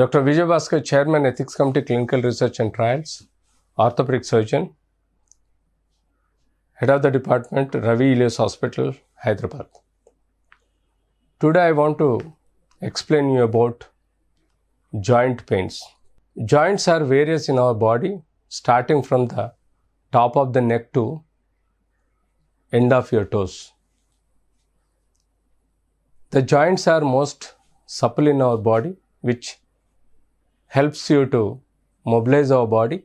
Dr. Vijay Bhaskar, Chairman, Ethics Committee, Clinical Research and Trials, Orthopedic Surgeon, Head of the Department, Ravi Ilyas Hospital, Hyderabad. Today I want to explain you about joint pains. Joints are various in our body, starting from the top of the neck to end of your toes. The joints are most supple in our body, which helps you to mobilize our body,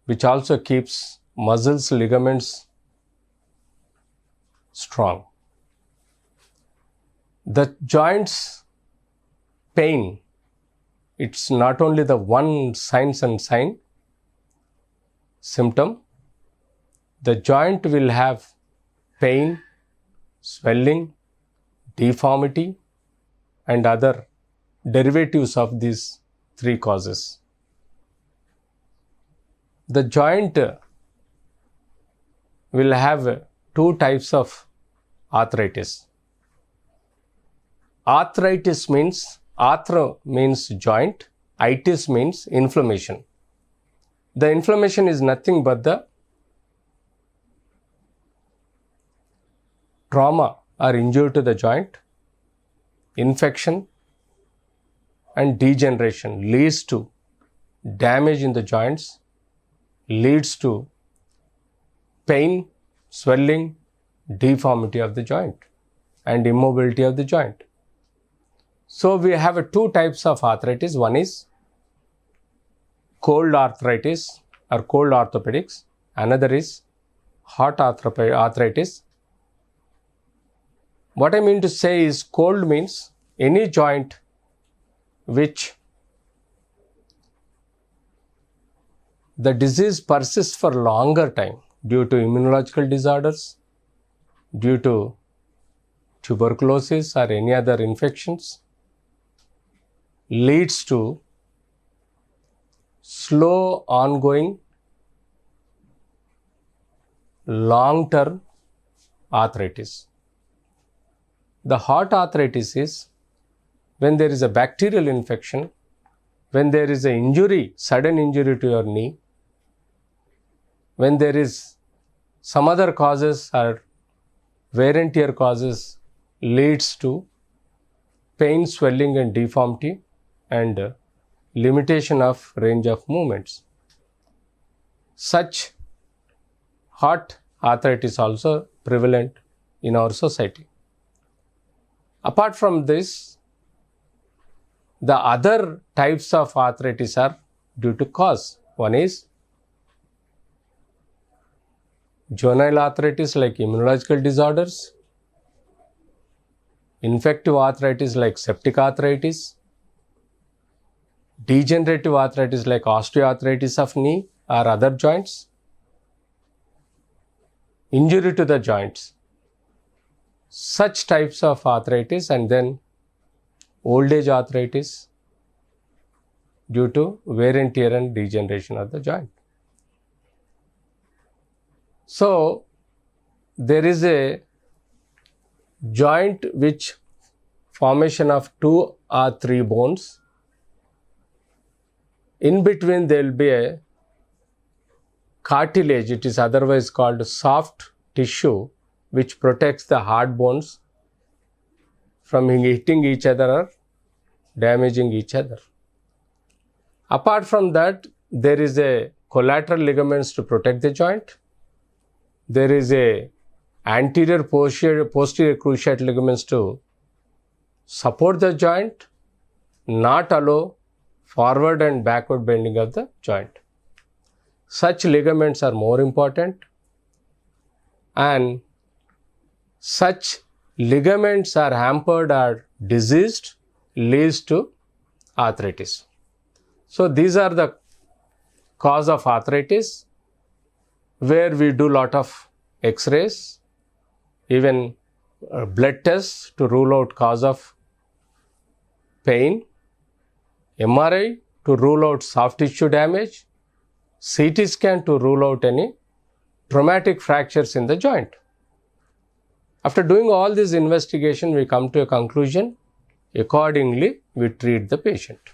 which also keeps muscles, ligaments strong. The joints pain, it's not only the one symptom. The joint will have pain, swelling, deformity, and other derivatives of these three causes. The joint will have two types of arthritis. Arthritis means, arthro means joint, itis means inflammation. The inflammation is nothing but the trauma or injury to the joint, infection and degeneration leads to damage in the joints, leads to pain, swelling, deformity of the joint and immobility of the joint. So we have two types of arthritis. One is cold arthritis or cold orthopedics. Another is hot arthritis. What I mean to say is cold means any joint which the disease persists for longer time due to immunological disorders, due to tuberculosis or any other infections, leads to slow ongoing long-term arthritis. The hot arthritis is when there is a bacterial infection, when there is an injury, sudden injury to your knee, when there is some other causes or wear and tear causes leads to pain, swelling and deformity and limitation of range of movements. Such hot arthritis also prevalent in our society. Apart from this, the other types of arthritis are due to cause. One is juvenile arthritis like immunological disorders, infective arthritis like septic arthritis, degenerative arthritis like osteoarthritis of knee or other joints, injury to the joints, such types of arthritis, and then old age arthritis due to wear and tear and degeneration of the joint. So there is a joint which formation of 2 or 3 bones. In between there will be a cartilage, it is otherwise called soft tissue, which protects the hard bones from hitting each other or damaging each other. Apart from that, there is a collateral ligaments to protect the joint. There is a anterior posterior cruciate ligaments to support the joint, not allow forward and backward bending of the joint. Such ligaments are more important, and such ligaments are hampered or diseased leads to arthritis. So these are the cause of arthritis, where we do lot of X-rays, even blood tests to rule out cause of pain, MRI to rule out soft tissue damage, CT scan to rule out any traumatic fractures in the joint. After doing all this investigation, we come to a conclusion Accordingly, we treat the patient.